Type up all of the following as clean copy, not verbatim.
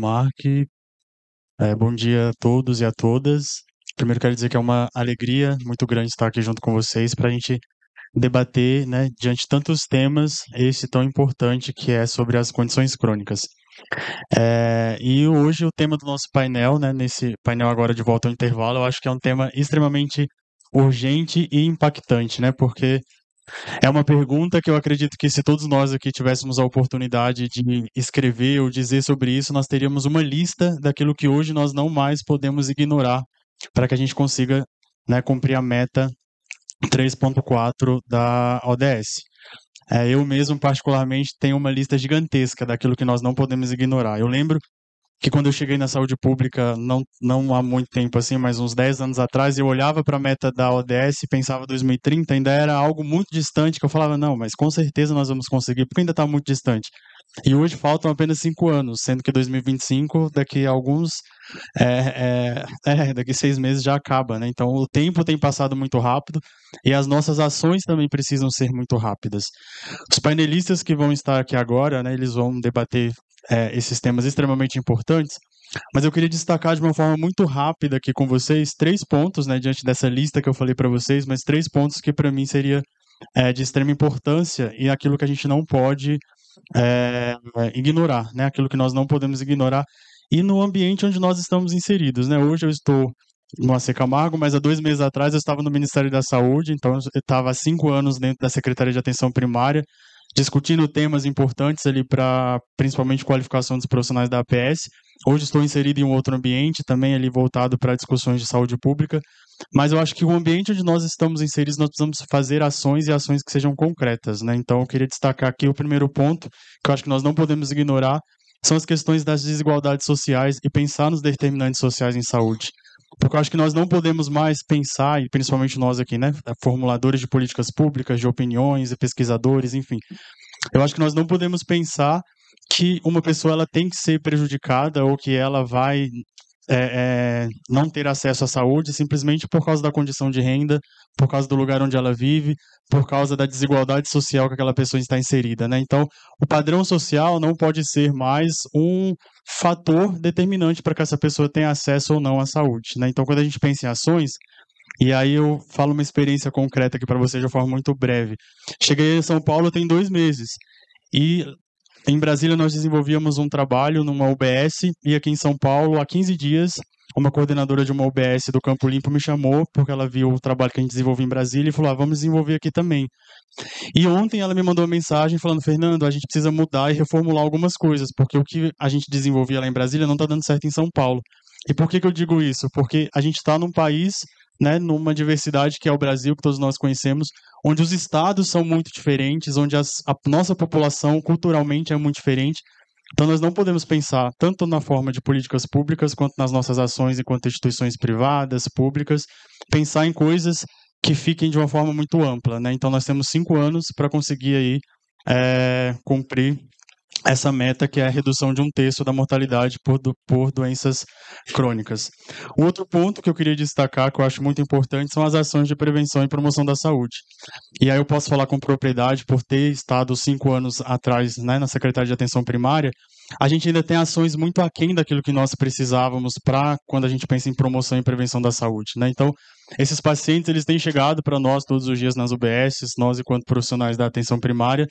Mark. Bom dia a todos e a todas. Primeiro quero dizer que é uma alegria muito grande estar aqui junto com vocês para a gente debater, né, diante de tantos temas, esse tão importante que é sobre as condições crônicas. E hoje o tema do nosso painel, né, nesse painel agora de volta ao intervalo, eu acho que é um tema extremamente urgente e impactante, né, porque é uma pergunta que eu acredito que se todos nós aqui tivéssemos a oportunidade de escrever ou dizer sobre isso, nós teríamos uma lista daquilo que hoje nós não mais podemos ignorar para que a gente consiga, né, cumprir a meta 3.4 da ODS. Eu mesmo, particularmente, tenho uma lista gigantesca daquilo que nós não podemos ignorar. Eu lembro que quando eu cheguei na saúde pública, não há muito tempo assim, mas uns 10 anos atrás, eu olhava para a meta da ODS e pensava 2030, ainda era algo muito distante, que eu falava, não, mas com certeza nós vamos conseguir, porque ainda está muito distante. E hoje faltam apenas 5 anos, sendo que 2025, daqui a alguns, daqui 6 meses já acaba, né? Então o tempo tem passado muito rápido e as nossas ações também precisam ser muito rápidas. Os painelistas que vão estar aqui agora, né, eles vão debater esses temas extremamente importantes, mas eu queria destacar de uma forma muito rápida aqui com vocês 3 pontos, né, diante dessa lista que eu falei para vocês, mas 3 pontos que para mim seria de extrema importância e aquilo que a gente não pode ignorar, né, aquilo que nós não podemos ignorar e no ambiente onde nós estamos inseridos, né. Hoje eu estou no AC Camargo, mas há 2 meses atrás eu estava no Ministério da Saúde, então eu estava há 5 anos dentro da Secretaria de Atenção Primária, discutindo temas importantes ali para principalmente qualificação dos profissionais da APS. Hoje estou inserido em um outro ambiente, também ali voltado para discussões de saúde pública, mas eu acho que o ambiente onde nós estamos inseridos, nós precisamos fazer ações e ações que sejam concretas, né? Então eu queria destacar aqui o primeiro ponto, que eu acho que nós não podemos ignorar, são as questões das desigualdades sociais e pensar nos determinantes sociais em saúde. Porque eu acho que nós não podemos mais pensar, e principalmente nós aqui, né, formuladores de políticas públicas, de opiniões e pesquisadores, enfim, eu acho que nós não podemos pensar que uma pessoa ela tem que ser prejudicada ou que ela vai não ter acesso à saúde simplesmente por causa da condição de renda, por causa do lugar onde ela vive, por causa da desigualdade social que aquela pessoa está inserida, né? Então, o padrão social não pode ser mais um fator determinante para que essa pessoa tenha acesso ou não à saúde, né? Então, quando a gente pensa em ações, e aí eu falo uma experiência concreta aqui para vocês de uma forma muito breve. Cheguei em São Paulo tem 2 meses e em Brasília nós desenvolvíamos um trabalho numa UBS e aqui em São Paulo há 15 dias uma coordenadora de uma UBS do Campo Limpo me chamou porque ela viu o trabalho que a gente desenvolveu em Brasília e falou, vamos desenvolver aqui também. E ontem ela me mandou uma mensagem falando, Fernando, a gente precisa mudar e reformular algumas coisas, porque o que a gente desenvolvia lá em Brasília não está dando certo em São Paulo. E por que eu digo isso? Porque a gente está num país, né, numa diversidade que é o Brasil, que todos nós conhecemos, onde os estados são muito diferentes, onde a nossa população culturalmente é muito diferente. Então nós não podemos pensar tanto na forma de políticas públicas quanto nas nossas ações enquanto instituições privadas, públicas, pensar em coisas que fiquem de uma forma muito ampla, né? Então nós temos 5 anos para conseguir aí cumprir essa meta que é a redução de 1/3 da mortalidade por doenças crônicas. O outro ponto que eu queria destacar, que eu acho muito importante, são as ações de prevenção e promoção da saúde. E aí eu posso falar com propriedade, por ter estado 5 anos atrás, né, na Secretaria de Atenção Primária, a gente ainda tem ações muito aquém daquilo que nós precisávamos para quando a gente pensa em promoção e prevenção da saúde, né? Então, esses pacientes, eles têm chegado para nós todos os dias nas UBSs, nós enquanto profissionais da atenção primária,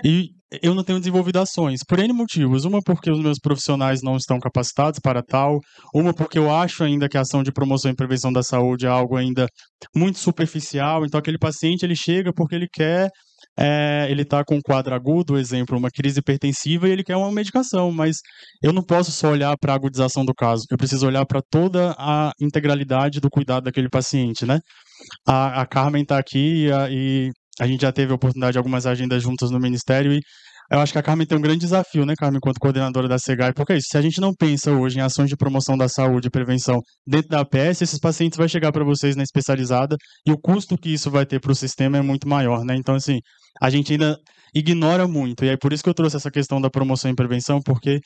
e eu não tenho desenvolvido ações, por N motivos. Uma porque os meus profissionais não estão capacitados para tal, uma porque eu acho ainda que a ação de promoção e prevenção da saúde é algo ainda muito superficial, então aquele paciente ele chega porque ele quer, ele está com um quadro agudo, exemplo, uma crise hipertensiva e ele quer uma medicação, mas eu não posso só olhar para a agudização do caso, eu preciso olhar para toda a integralidade do cuidado daquele paciente, né? A Carmen está aqui e a gente já teve a oportunidade de algumas agendas juntas no Ministério e eu acho que a Carmen tem um grande desafio, né, Carmen, enquanto coordenadora da SEGAI, porque é isso, se a gente não pensa hoje em ações de promoção da saúde e prevenção dentro da APS, esses pacientes vão chegar para vocês na especializada e o custo que isso vai ter para o sistema é muito maior, né? Então, assim, a gente ainda ignora muito, e é por isso que eu trouxe essa questão da promoção e prevenção, porque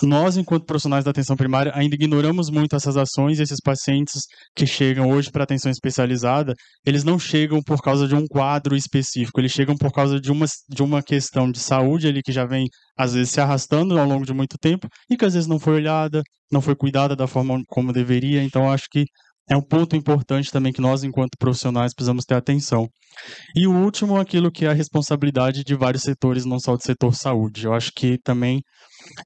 nós, enquanto profissionais da atenção primária, ainda ignoramos muito essas ações e esses pacientes que chegam hoje para atenção especializada, eles não chegam por causa de um quadro específico, eles chegam por causa de uma questão de saúde ali que já vem, às vezes, se arrastando ao longo de muito tempo e que às vezes não foi olhada, não foi cuidada da forma como deveria. Então, acho que é um ponto importante também que nós, enquanto profissionais, precisamos ter atenção. E o último, aquilo que é a responsabilidade de vários setores, não só do setor saúde. Eu acho que também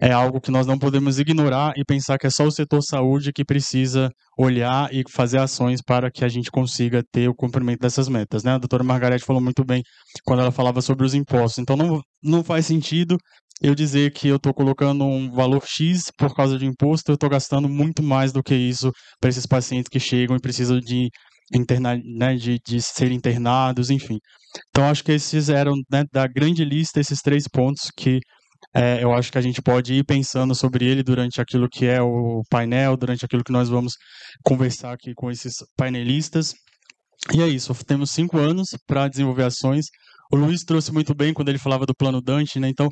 é algo que nós não podemos ignorar e pensar que é só o setor saúde que precisa olhar e fazer ações para que a gente consiga ter o cumprimento dessas metas, né? A doutora Margarete falou muito bem quando ela falava sobre os impostos. Então, não faz sentido eu dizer que eu estou colocando um valor X por causa de imposto, eu estou gastando muito mais do que isso para esses pacientes que chegam e precisam né, de serem internados, enfim. Então, acho que esses eram, né, da grande lista, esses 3 pontos que eu acho que a gente pode ir pensando sobre ele durante aquilo que é o painel, durante aquilo que nós vamos conversar aqui com esses painelistas. E é isso, temos 5 anos para desenvolver ações. O Luiz trouxe muito bem quando ele falava do Plano Dante, né? Então,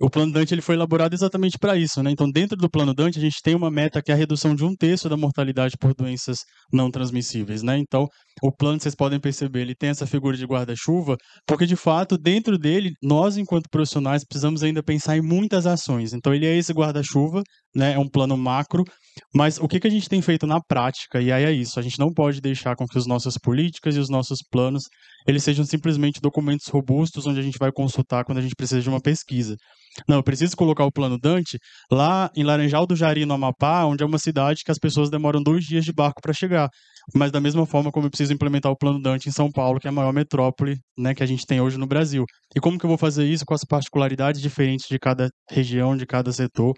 o Plano Dante ele foi elaborado exatamente para isso, né? Então, dentro do Plano Dante, a gente tem uma meta que é a redução de 1/3 da mortalidade por doenças não transmissíveis, né? Então, o plano, vocês podem perceber, ele tem essa figura de guarda-chuva, porque, de fato, dentro dele, nós, enquanto profissionais, precisamos ainda pensar em muitas ações. Então, ele é esse guarda-chuva, né? É um plano macro, mas o que a gente tem feito na prática? E aí é isso, a gente não pode deixar com que as nossas políticas e os nossos planos, eles sejam simplesmente documentos robustos onde a gente vai consultar quando a gente precisa de uma pesquisa. Não, eu preciso colocar o Plano Dante lá em Laranjal do Jari, no Amapá, onde é uma cidade que as pessoas demoram 2 dias de barco para chegar. Mas da mesma forma como eu preciso implementar o Plano Dante em São Paulo, que é a maior metrópole, né, que a gente tem hoje no Brasil. E como que eu vou fazer isso com as particularidades diferentes de cada região, de cada setor,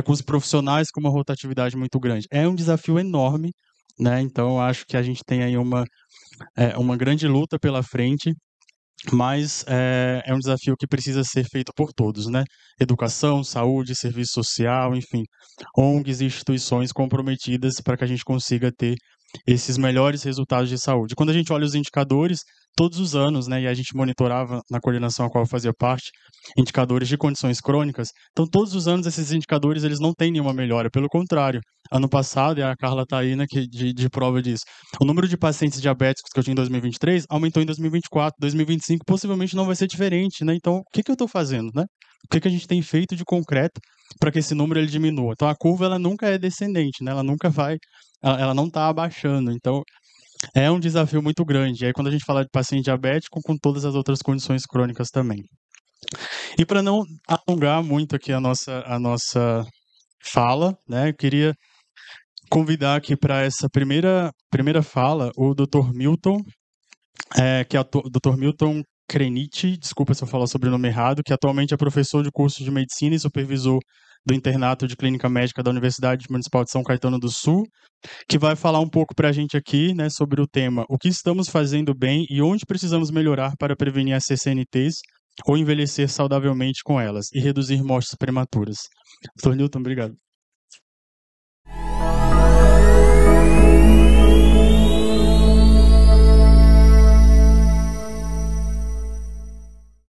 com os profissionais com uma rotatividade muito grande? É um desafio enorme, né? Então eu acho que a gente tem aí uma grande luta pela frente, mas é um desafio que precisa ser feito por todos, né? Educação, saúde, serviço social, enfim, ONGs e instituições comprometidas para que a gente consiga ter esses melhores resultados de saúde. Quando a gente olha os indicadores, todos os anos, né, e a gente monitorava na coordenação a qual eu fazia parte, indicadores de condições crônicas, então todos os anos esses indicadores eles não têm nenhuma melhora, pelo contrário. Ano passado, e a Carla está aí, né, de prova disso, o número de pacientes diabéticos que eu tinha em 2023 aumentou em 2024, 2025 possivelmente não vai ser diferente, né? Então, o que eu estou fazendo, né? O que a gente tem feito de concreto para que esse número ele diminua? Então, a curva ela nunca é descendente, né? Ela nunca vai, ela não está abaixando. Então, é um desafio muito grande. E aí, quando a gente fala de paciente diabético, com todas as outras condições crônicas também. E para não alongar muito aqui a nossa fala, né? Eu queria convidar aqui para essa primeira fala o Dr. Milton, que é o Dr. Milton Krenit, desculpa se eu falar sobre o nome errado, que atualmente é professor de curso de medicina e supervisor do internato de clínica médica da Universidade Municipal de São Caetano do Sul, que vai falar um pouco para a gente aqui, né, sobre o tema o que estamos fazendo bem e onde precisamos melhorar para prevenir as CCNTs ou envelhecer saudavelmente com elas e reduzir mortes prematuras. Dr. Newton, obrigado.